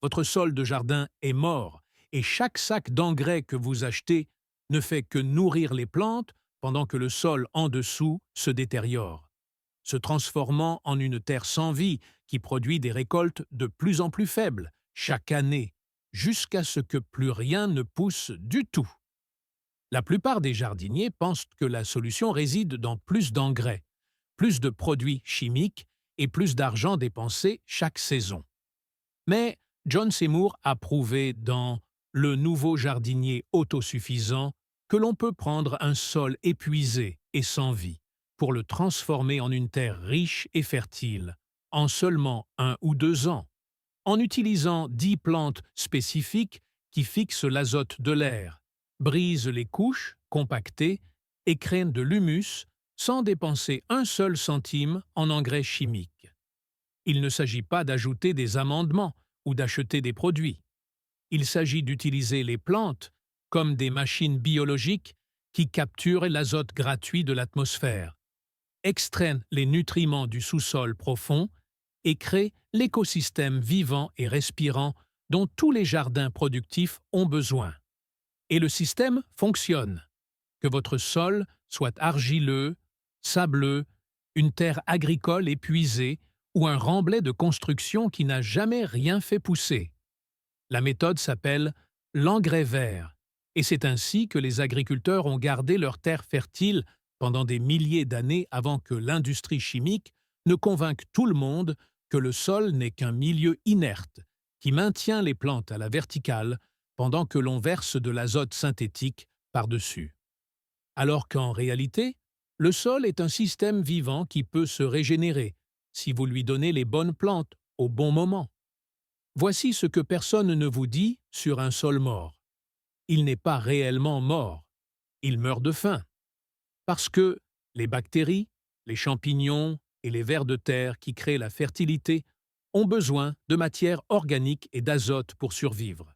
Votre sol de jardin est mort et chaque sac d'engrais que vous achetez ne fait que nourrir les plantes pendant que le sol en dessous se détériore, se transformant en une terre sans vie qui produit des récoltes de plus en plus faibles chaque année, jusqu'à ce que plus rien ne pousse du tout. La plupart des jardiniers pensent que la solution réside dans plus d'engrais, plus de produits chimiques et plus d'argent dépensé chaque saison. Mais John Seymour a prouvé dans Le nouveau jardinier autosuffisant que l'on peut prendre un sol épuisé et sans vie pour le transformer en une terre riche et fertile en seulement 1 ou 2 ans, en utilisant 10 plantes spécifiques qui fixent l'azote de l'air, brisent les couches compactées et créent de l'humus sans dépenser un seul centime en engrais chimiques. Il ne s'agit pas d'ajouter des amendements ou d'acheter des produits. Il s'agit d'utiliser les plantes comme des machines biologiques qui capturent l'azote gratuit de l'atmosphère, extraient les nutriments du sous-sol profond et créent l'écosystème vivant et respirant dont tous les jardins productifs ont besoin. Et le système fonctionne. Que votre sol soit argileux, sableux, une terre agricole épuisée ou un remblai de construction qui n'a jamais rien fait pousser. La méthode s'appelle l'engrais vert, et c'est ainsi que les agriculteurs ont gardé leurs terres fertiles pendant des milliers d'années avant que l'industrie chimique ne convainque tout le monde que le sol n'est qu'un milieu inerte qui maintient les plantes à la verticale pendant que l'on verse de l'azote synthétique par-dessus. Alors qu'en réalité, le sol est un système vivant qui peut se régénérer si vous lui donnez les bonnes plantes au bon moment. Voici ce que personne ne vous dit sur un sol mort. Il n'est pas réellement mort, il meurt de faim. Parce que les bactéries, les champignons et les vers de terre qui créent la fertilité ont besoin de matière organique et d'azote pour survivre.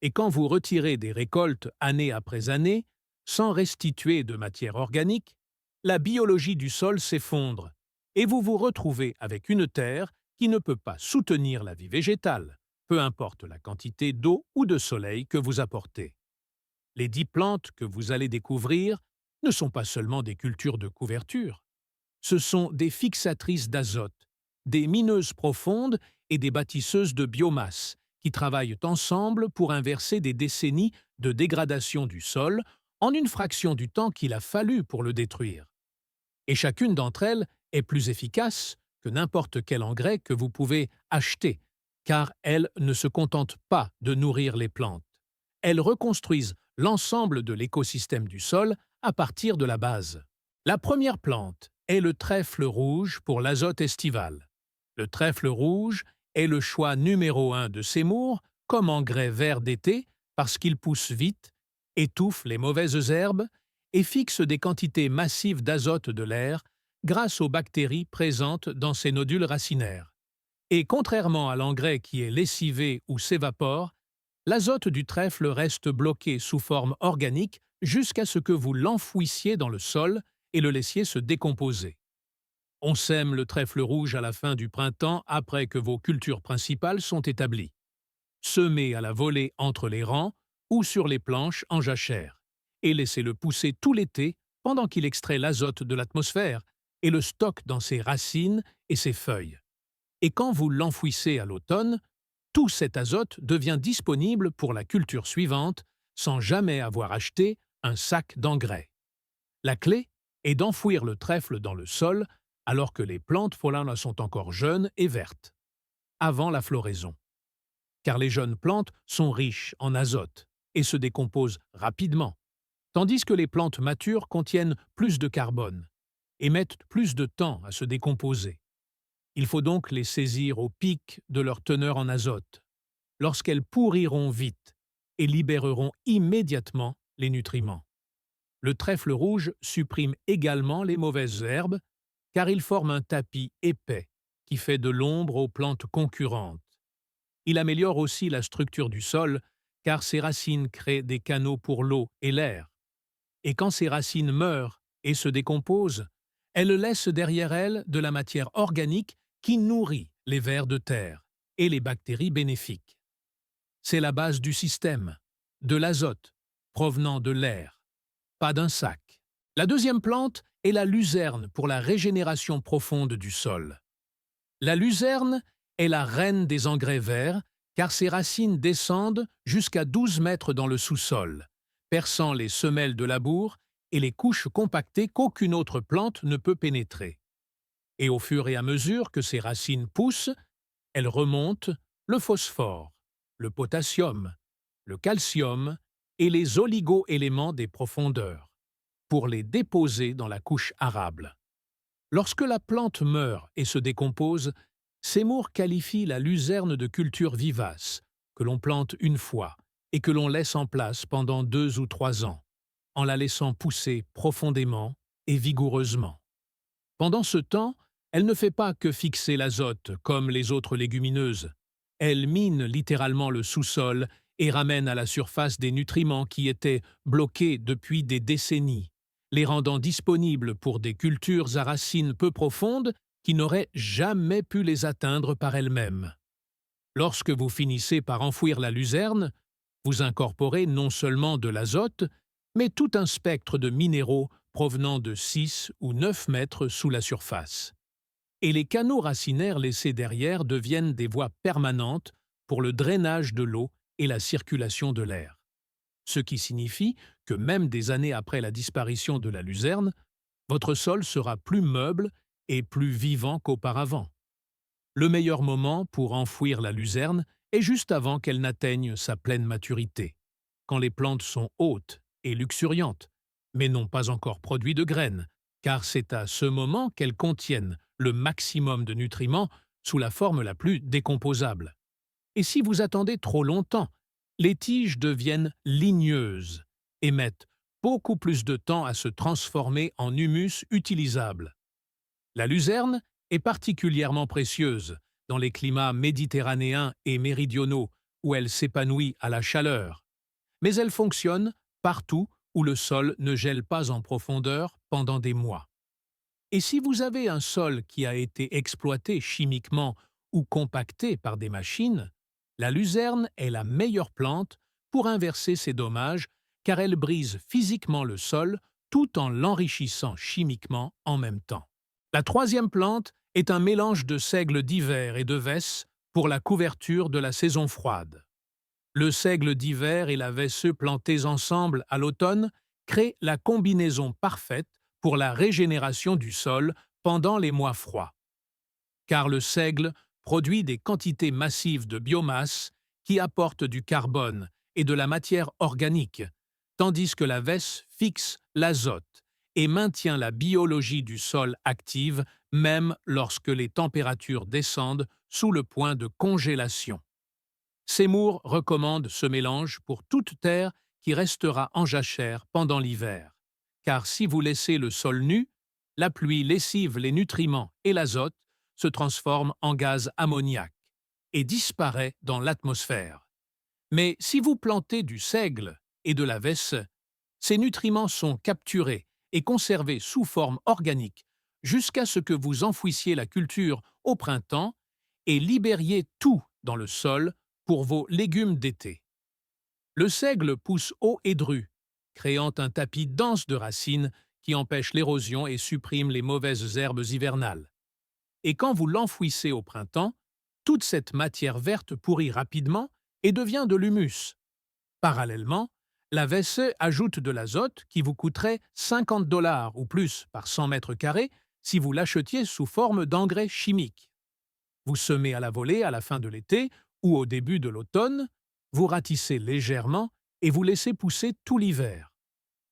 Et quand vous retirez des récoltes année après année, sans restituer de matière organique, la biologie du sol s'effondre et vous vous retrouvez avec une terre qui ne peut pas soutenir la vie végétale, peu importe la quantité d'eau ou de soleil que vous apportez. Les 10 plantes que vous allez découvrir ne sont pas seulement des cultures de couverture. Ce sont des fixatrices d'azote, des mineuses profondes et des bâtisseuses de biomasse qui travaillent ensemble pour inverser des décennies de dégradation du sol en une fraction du temps qu'il a fallu pour le détruire. Et chacune d'entre elles est plus efficace que n'importe quel engrais que vous pouvez acheter, car elles ne se contentent pas de nourrir les plantes. Elles reconstruisent l'ensemble de l'écosystème du sol à partir de la base. La première plante est le trèfle rouge pour l'azote estival. Le trèfle rouge est le choix numéro 1 de Seymour comme engrais vert d'été parce qu'il pousse vite, étouffe les mauvaises herbes et fixe des quantités massives d'azote de l'air grâce aux bactéries présentes dans ses nodules racinaires. Et contrairement à l'engrais qui est lessivé ou s'évapore, l'azote du trèfle reste bloqué sous forme organique jusqu'à ce que vous l'enfouissiez dans le sol et le laissiez se décomposer. On sème le trèfle rouge à la fin du printemps après que vos cultures principales sont établies. Semez à la volée entre les rangs ou sur les planches en jachère et laissez-le pousser tout l'été pendant qu'il extrait l'azote de l'atmosphère et le stocke dans ses racines et ses feuilles. Et quand vous l'enfouissez à l'automne, tout cet azote devient disponible pour la culture suivante sans jamais avoir acheté un sac d'engrais. La clé est d'enfouir le trèfle dans le sol alors que les plantes polanes sont encore jeunes et vertes, avant la floraison. Car les jeunes plantes sont riches en azote et se décomposent rapidement, tandis que les plantes matures contiennent plus de carbone et mettent plus de temps à se décomposer. Il faut donc les saisir au pic de leur teneur en azote, lorsqu'elles pourriront vite et libéreront immédiatement les nutriments. Le trèfle rouge supprime également les mauvaises herbes, car il forme un tapis épais qui fait de l'ombre aux plantes concurrentes. Il améliore aussi la structure du sol, car ses racines créent des canaux pour l'eau et l'air. Et quand ces racines meurent et se décomposent, elles laissent derrière elles de la matière organique qui nourrit les vers de terre et les bactéries bénéfiques. C'est la base du système. De l'azote, provenant de l'air, pas d'un sac. La deuxième plante est la luzerne pour la régénération profonde du sol. La luzerne est la reine des engrais verts car ses racines descendent jusqu'à 12 mètres dans le sous-sol, perçant les semelles de labour et les couches compactées qu'aucune autre plante ne peut pénétrer. Et au fur et à mesure que ses racines poussent, elles remontent le phosphore, le potassium, le calcium et les oligo-éléments des profondeurs, pour les déposer dans la couche arable. Lorsque la plante meurt et se décompose, Seymour qualifie la luzerne de culture vivace, que l'on plante une fois et que l'on laisse en place pendant 2 ou 3 ans, en la laissant pousser profondément et vigoureusement. Pendant ce temps, elle ne fait pas que fixer l'azote comme les autres légumineuses. Elle mine littéralement le sous-sol et ramène à la surface des nutriments qui étaient bloqués depuis des décennies, les rendant disponibles pour des cultures à racines peu profondes qui n'auraient jamais pu les atteindre par elles-mêmes. Lorsque vous finissez par enfouir la luzerne, vous incorporez non seulement de l'azote, mais tout un spectre de minéraux provenant de 6 ou 9 mètres sous la surface. Et les canaux racinaires laissés derrière deviennent des voies permanentes pour le drainage de l'eau et la circulation de l'air. Ce qui signifie que même des années après la disparition de la luzerne, votre sol sera plus meuble et plus vivant qu'auparavant. Le meilleur moment pour enfouir la luzerne est juste avant qu'elle n'atteigne sa pleine maturité, quand les plantes sont hautes et luxuriantes, mais n'ont pas encore produit de graines, car c'est à ce moment qu'elles contiennent le maximum de nutriments sous la forme la plus décomposable. Et si vous attendez trop longtemps, les tiges deviennent ligneuses et mettent beaucoup plus de temps à se transformer en humus utilisable. La luzerne est particulièrement précieuse dans les climats méditerranéens et méridionaux où elle s'épanouit à la chaleur, mais elle fonctionne partout où le sol ne gèle pas en profondeur pendant des mois. Et si vous avez un sol qui a été exploité chimiquement ou compacté par des machines, la luzerne est la meilleure plante pour inverser ces dommages car elle brise physiquement le sol tout en l'enrichissant chimiquement en même temps. La troisième plante est un mélange de seigle d'hiver et de vesse pour la couverture de la saison froide. Le seigle d'hiver et la vesseux plantés ensemble à l'automne créent la combinaison parfaite pour la régénération du sol pendant les mois froids. Car le seigle produit des quantités massives de biomasse qui apportent du carbone et de la matière organique, tandis que la vesse fixe l'azote et maintient la biologie du sol active même lorsque les températures descendent sous le point de congélation. Seymour recommande ce mélange pour toute terre qui restera en jachère pendant l'hiver, car si vous laissez le sol nu, la pluie lessive les nutriments et l'azote se transforme en gaz ammoniaque et disparaît dans l'atmosphère. Mais si vous plantez du seigle et de la vesse, ces nutriments sont capturés et conservés sous forme organique jusqu'à ce que vous enfouissiez la culture au printemps et libériez tout dans le sol pour vos légumes d'été. Le seigle pousse haut et dru, créant un tapis dense de racines qui empêche l'érosion et supprime les mauvaises herbes hivernales. Et quand vous l'enfouissez au printemps, toute cette matière verte pourrit rapidement et devient de l'humus. Parallèlement, la vesse ajoute de l'azote qui vous coûterait 50 $ ou plus par 100 mètres carrés si vous l'achetiez sous forme d'engrais chimiques. Vous semez à la volée à la fin de l'été ou au début de l'automne, vous ratissez légèrement et vous laissez pousser tout l'hiver.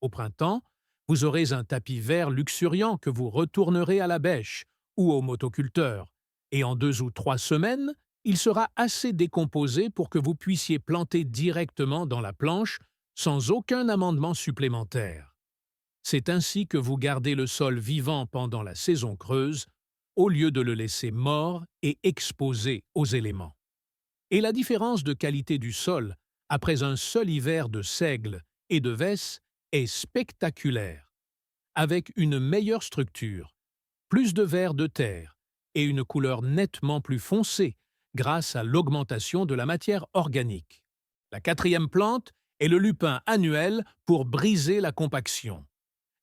Au printemps, vous aurez un tapis vert luxuriant que vous retournerez à la bêche ou au motoculteur, et en 2 ou 3 semaines, il sera assez décomposé pour que vous puissiez planter directement dans la planche sans aucun amendement supplémentaire. C'est ainsi que vous gardez le sol vivant pendant la saison creuse, au lieu de le laisser mort et exposé aux éléments. Et la différence de qualité du sol, après un seul hiver de seigle et de vesse, est spectaculaire, avec une meilleure structure, plus de vers de terre et une couleur nettement plus foncée grâce à l'augmentation de la matière organique. La quatrième plante est le lupin annuel pour briser la compaction.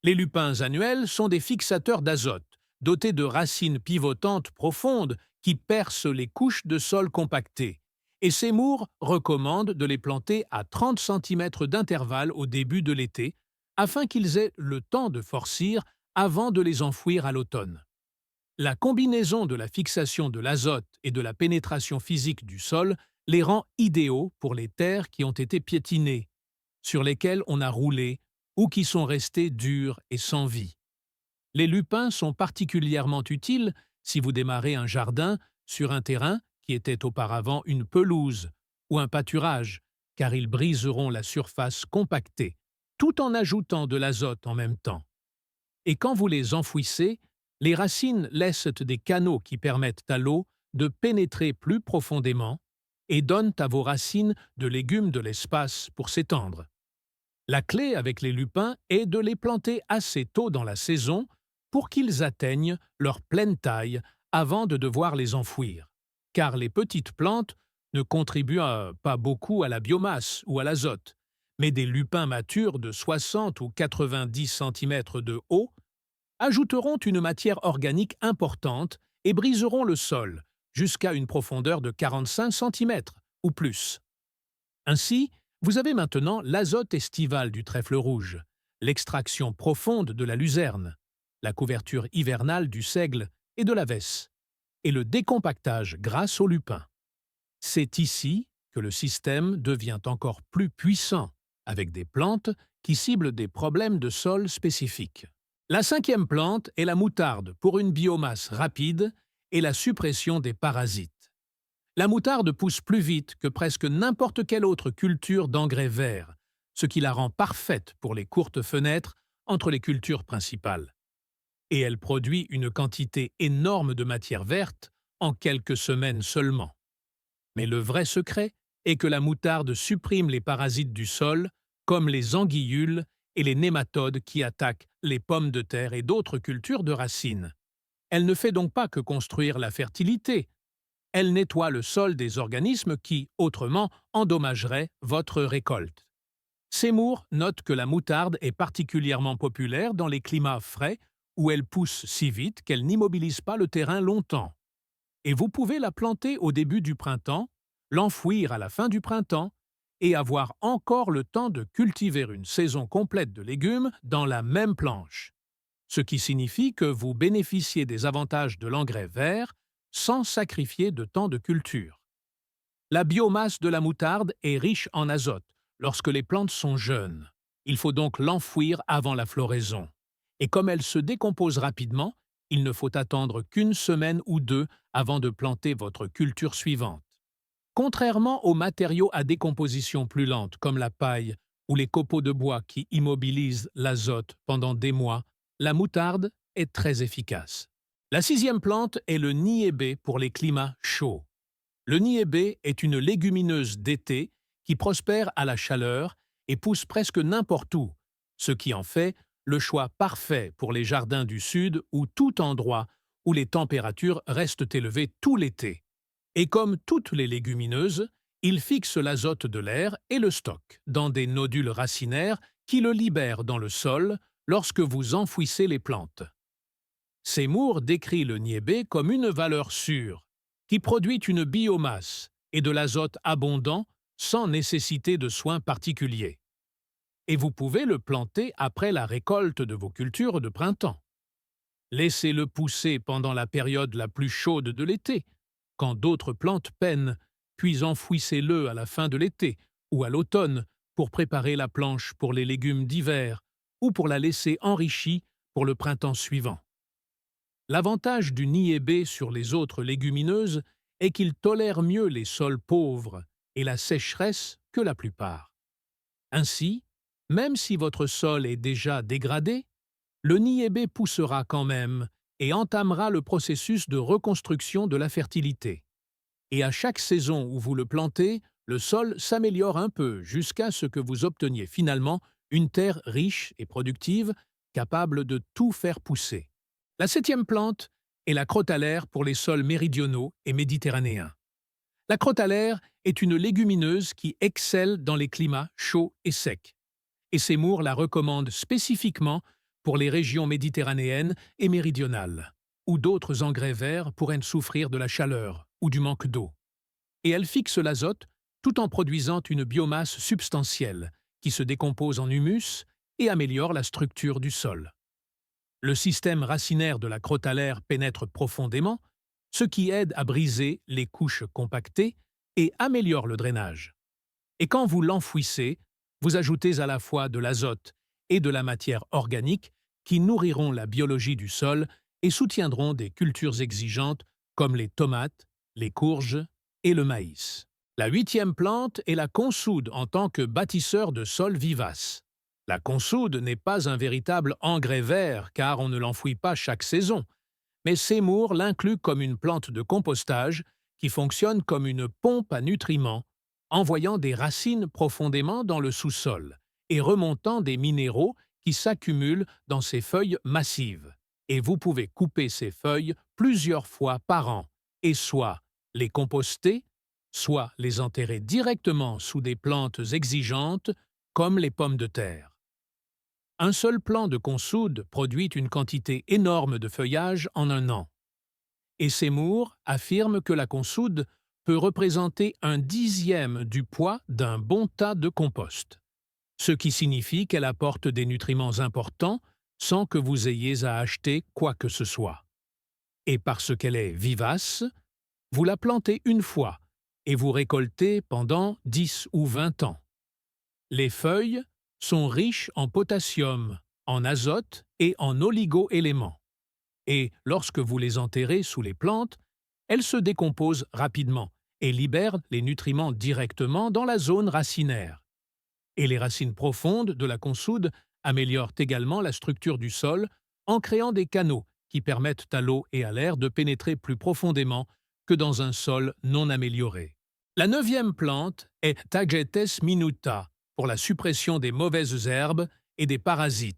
Les lupins annuels sont des fixateurs d'azote, dotés de racines pivotantes profondes qui percent les couches de sol compactées. Et Seymour recommande de les planter à 30 cm d'intervalle au début de l'été, afin qu'ils aient le temps de forcir avant de les enfouir à l'automne. La combinaison de la fixation de l'azote et de la pénétration physique du sol les rend idéaux pour les terres qui ont été piétinées, sur lesquelles on a roulé ou qui sont restées dures et sans vie. Les lupins sont particulièrement utiles si vous démarrez un jardin sur un terrain qui était auparavant une pelouse ou un pâturage, car ils briseront la surface compactée, tout en ajoutant de l'azote en même temps. Et quand vous les enfouissez, les racines laissent des canaux qui permettent à l'eau de pénétrer plus profondément et donnent à vos racines de légumes de l'espace pour s'étendre. La clé avec les lupins est de les planter assez tôt dans la saison pour qu'ils atteignent leur pleine taille avant de devoir les enfouir, car les petites plantes ne contribuent pas beaucoup à la biomasse ou à l'azote, mais des lupins matures de 60 ou 90 cm de haut ajouteront une matière organique importante et briseront le sol jusqu'à une profondeur de 45 cm ou plus. Ainsi, vous avez maintenant l'azote estival du trèfle rouge, l'extraction profonde de la luzerne, la couverture hivernale du seigle et de la vesse, et le décompactage grâce au lupin. C'est ici que le système devient encore plus puissant, avec des plantes qui ciblent des problèmes de sol spécifiques. La cinquième plante est la moutarde pour une biomasse rapide et la suppression des parasites. La moutarde pousse plus vite que presque n'importe quelle autre culture d'engrais verts, ce qui la rend parfaite pour les courtes fenêtres entre les cultures principales. Et elle produit une quantité énorme de matière verte en quelques semaines seulement. Mais le vrai secret est que la moutarde supprime les parasites du sol, comme les anguillules et les nématodes qui attaquent les pommes de terre et d'autres cultures de racines. Elle ne fait donc pas que construire la fertilité. Elle nettoie le sol des organismes qui, autrement, endommageraient votre récolte. Seymour note que la moutarde est particulièrement populaire dans les climats frais où elle pousse si vite qu'elle n'immobilise pas le terrain longtemps. Et vous pouvez la planter au début du printemps, l'enfouir à la fin du printemps et avoir encore le temps de cultiver une saison complète de légumes dans la même planche. Ce qui signifie que vous bénéficiez des avantages de l'engrais vert sans sacrifier de temps de culture. La biomasse de la moutarde est riche en azote lorsque les plantes sont jeunes. Il faut donc l'enfouir avant la floraison. Et comme elle se décompose rapidement, il ne faut attendre qu'une semaine ou deux avant de planter votre culture suivante. Contrairement aux matériaux à décomposition plus lente comme la paille ou les copeaux de bois qui immobilisent l'azote pendant des mois, la moutarde est très efficace. La sixième plante est le niébé pour les climats chauds. Le niébé est une légumineuse d'été qui prospère à la chaleur et pousse presque n'importe où, ce qui en fait le choix parfait pour les jardins du sud ou tout endroit où les températures restent élevées tout l'été. Et comme toutes les légumineuses, il fixe l'azote de l'air et le stocke dans des nodules racinaires qui le libèrent dans le sol lorsque vous enfouissez les plantes. Seymour décrit le niébé comme une valeur sûre, qui produit une biomasse et de l'azote abondant sans nécessité de soins particuliers. Et vous pouvez le planter après la récolte de vos cultures de printemps. Laissez-le pousser pendant la période la plus chaude de l'été, quand d'autres plantes peinent, puis enfouissez-le à la fin de l'été ou à l'automne pour préparer la planche pour les légumes d'hiver ou pour la laisser enrichie pour le printemps suivant. L'avantage du niébé sur les autres légumineuses est qu'il tolère mieux les sols pauvres et la sécheresse que la plupart. Ainsi, même si votre sol est déjà dégradé, le niébé poussera quand même et entamera le processus de reconstruction de la fertilité. Et à chaque saison où vous le plantez, le sol s'améliore un peu jusqu'à ce que vous obteniez finalement une terre riche et productive, capable de tout faire pousser. La septième plante est la crotalaire pour les sols méridionaux et méditerranéens. La crotalaire est une légumineuse qui excelle dans les climats chauds et secs. Et Seymour la recommande spécifiquement pour les régions méditerranéennes et méridionales, où d'autres engrais verts pourraient souffrir de la chaleur ou du manque d'eau. Et elle fixe l'azote tout en produisant une biomasse substantielle qui se décompose en humus et améliore la structure du sol. Le système racinaire de la crotalaire pénètre profondément, ce qui aide à briser les couches compactées et améliore le drainage. Et quand vous l'enfouissez, vous ajoutez à la fois de l'azote et de la matière organique qui nourriront la biologie du sol et soutiendront des cultures exigeantes comme les tomates, les courges et le maïs. La 8e plante est la consoude en tant que bâtisseur de sols vivaces. La consoude n'est pas un véritable engrais vert car on ne l'enfouit pas chaque saison, mais Seymour l'inclut comme une plante de compostage qui fonctionne comme une pompe à nutriments, envoyant des racines profondément dans le sous-sol et remontant des minéraux qui s'accumulent dans ses feuilles massives. Et vous pouvez couper ces feuilles plusieurs fois par an et soit les composter, soit les enterrer directement sous des plantes exigeantes comme les pommes de terre. Un seul plant de consoude produit une quantité énorme de feuillage en un an. Et Seymour affirme que la consoude peut représenter 1/10 du poids d'un bon tas de compost, ce qui signifie qu'elle apporte des nutriments importants sans que vous ayez à acheter quoi que ce soit. Et parce qu'elle est vivace, vous la plantez une fois et vous récoltez pendant 10 ou 20 ans. Les feuilles sont riches en potassium, en azote et en oligo-éléments. Et lorsque vous les enterrez sous les plantes, elles se décomposent rapidement et libèrent les nutriments directement dans la zone racinaire. Et les racines profondes de la consoude améliorent également la structure du sol en créant des canaux qui permettent à l'eau et à l'air de pénétrer plus profondément que dans un sol non amélioré. La 9e plante est Tagetes minuta pour la suppression des mauvaises herbes et des parasites.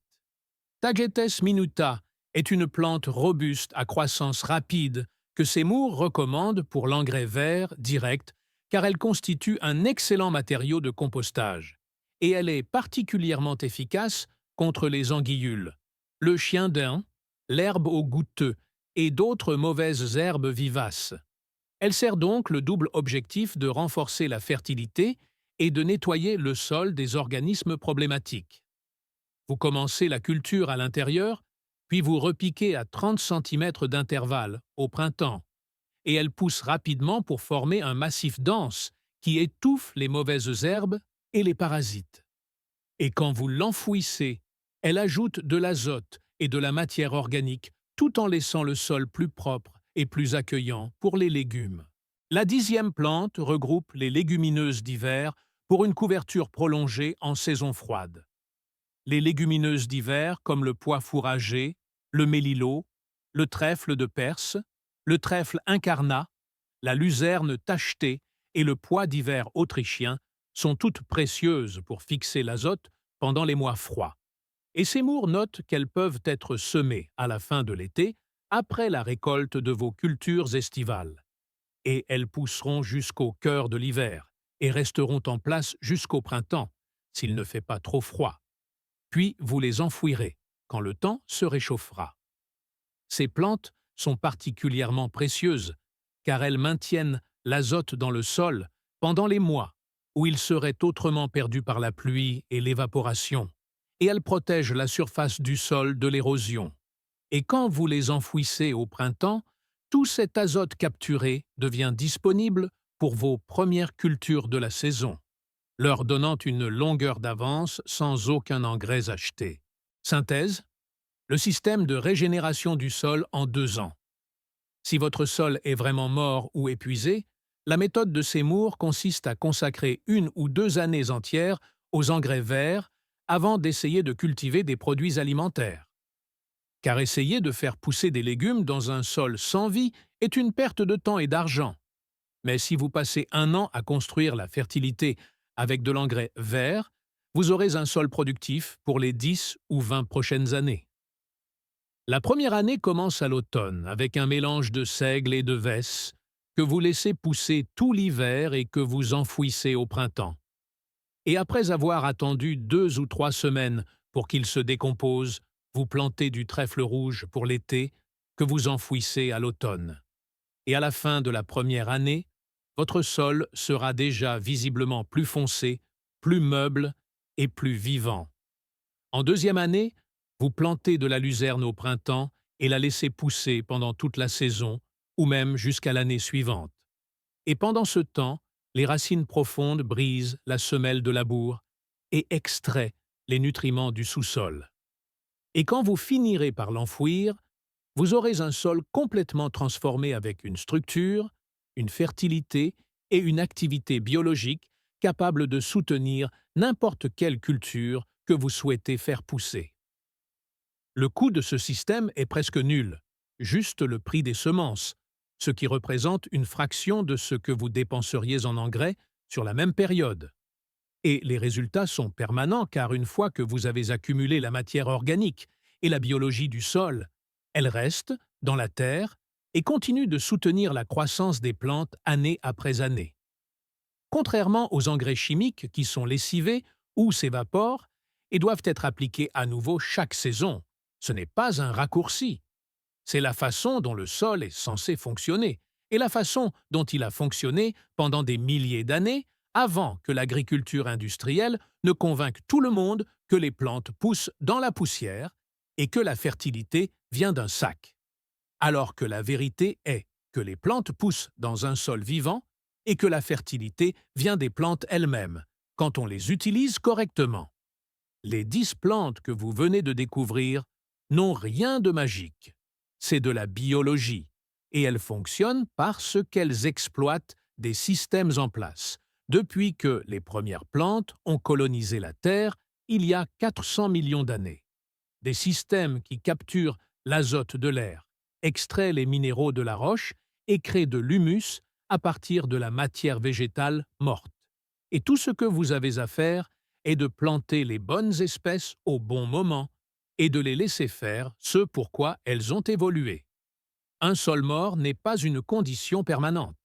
Tagetes minuta est une plante robuste à croissance rapide que Seymour recommande pour l'engrais vert direct car elle constitue un excellent matériau de compostage. Et elle est particulièrement efficace contre les anguillules, le chien daim, l'herbe au goutteux et d'autres mauvaises herbes vivaces. Elle sert donc le double objectif de renforcer la fertilité et de nettoyer le sol des organismes problématiques. Vous commencez la culture à l'intérieur, puis vous repiquez à 30 cm d'intervalle au printemps, et elle pousse rapidement pour former un massif dense qui étouffe les mauvaises herbes et les parasites. Et quand vous l'enfouissez, elle ajoute de l'azote et de la matière organique tout en laissant le sol plus propre et plus accueillant pour les légumes. La 10e plante regroupe les légumineuses d'hiver pour une couverture prolongée en saison froide. Les légumineuses d'hiver comme le pois fourragé, le mélilot, le trèfle de Perse, le trèfle incarnat, la luzerne tachetée et le pois d'hiver autrichien sont toutes précieuses pour fixer l'azote pendant les mois froids. Et Seymour note qu'elles peuvent être semées à la fin de l'été, après la récolte de vos cultures estivales. Et elles pousseront jusqu'au cœur de l'hiver et resteront en place jusqu'au printemps, s'il ne fait pas trop froid. Puis vous les enfouirez quand le temps se réchauffera. Ces plantes sont particulièrement précieuses car elles maintiennent l'azote dans le sol pendant les mois où il serait autrement perdu par la pluie et l'évaporation, et elles protègent la surface du sol de l'érosion. Et quand vous les enfouissez au printemps, tout cet azote capturé devient disponible pour vos premières cultures de la saison, leur donnant une longueur d'avance sans aucun engrais acheté. Synthèse: le système de régénération du sol en 2 ans. Si votre sol est vraiment mort ou épuisé, la méthode de Seymour consiste à consacrer 1 ou 2 années entières aux engrais verts avant d'essayer de cultiver des produits alimentaires. Car essayer de faire pousser des légumes dans un sol sans vie est une perte de temps et d'argent. Mais si vous passez 1 an à construire la fertilité avec de l'engrais vert, vous aurez un sol productif pour les 10 ou 20 prochaines années. La première année commence à l'automne avec un mélange de seigle et de vesse, que vous laissez pousser tout l'hiver et que vous enfouissez au printemps. Et après avoir attendu 2 ou 3 semaines pour qu'il se décompose, vous plantez du trèfle rouge pour l'été que vous enfouissez à l'automne. Et à la fin de la première année, votre sol sera déjà visiblement plus foncé, plus meuble et plus vivant. En deuxième année, vous plantez de la luzerne au printemps et la laissez pousser pendant toute la saison ou même jusqu'à l'année suivante. Et pendant ce temps, les racines profondes brisent la semelle de labour et extraient les nutriments du sous-sol. Et quand vous finirez par l'enfouir, vous aurez un sol complètement transformé avec une structure, une fertilité et une activité biologique capable de soutenir n'importe quelle culture que vous souhaitez faire pousser. Le coût de ce système est presque nul, juste le prix des semences, ce qui représente une fraction de ce que vous dépenseriez en engrais sur la même période. Et les résultats sont permanents car une fois que vous avez accumulé la matière organique et la biologie du sol, elle reste dans la terre et continue de soutenir la croissance des plantes année après année. Contrairement aux engrais chimiques qui sont lessivés ou s'évaporent et doivent être appliqués à nouveau chaque saison, ce n'est pas un raccourci. C'est la façon dont le sol est censé fonctionner et la façon dont il a fonctionné pendant des milliers d'années avant que l'agriculture industrielle ne convainque tout le monde que les plantes poussent dans la poussière et que la fertilité vient d'un sac. Alors que la vérité est que les plantes poussent dans un sol vivant et que la fertilité vient des plantes elles-mêmes, quand on les utilise correctement. Les 10 plantes que vous venez de découvrir n'ont rien de magique. C'est de la biologie, et elles fonctionnent parce qu'elles exploitent des systèmes en place, depuis que les premières plantes ont colonisé la Terre il y a 400 millions d'années. Des systèmes qui capturent l'azote de l'air, extraient les minéraux de la roche et créent de l'humus à partir de la matière végétale morte. Et tout ce que vous avez à faire est de planter les bonnes espèces au bon moment et de les laisser faire ce pourquoi elles ont évolué. Un sol mort n'est pas une condition permanente.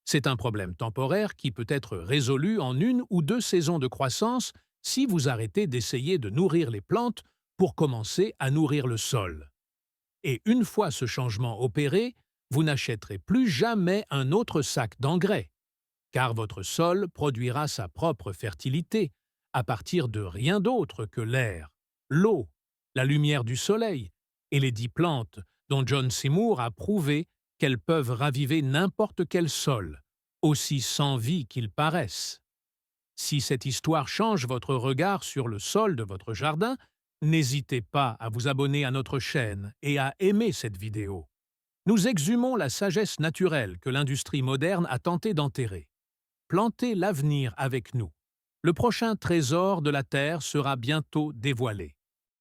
C'est un problème temporaire qui peut être résolu en 1 ou 2 saisons de croissance si vous arrêtez d'essayer de nourrir les plantes pour commencer à nourrir le sol. Et une fois ce changement opéré, vous n'achèterez plus jamais un autre sac d'engrais, car votre sol produira sa propre fertilité à partir de rien d'autre que l'air, l'eau, la lumière du soleil et les 10 plantes dont John Seymour a prouvé qu'elles peuvent raviver n'importe quel sol, aussi sans vie qu'ils paraissent. Si cette histoire change votre regard sur le sol de votre jardin, n'hésitez pas à vous abonner à notre chaîne et à aimer cette vidéo. Nous exhumons la sagesse naturelle que l'industrie moderne a tenté d'enterrer. Plantez l'avenir avec nous. Le prochain trésor de la Terre sera bientôt dévoilé.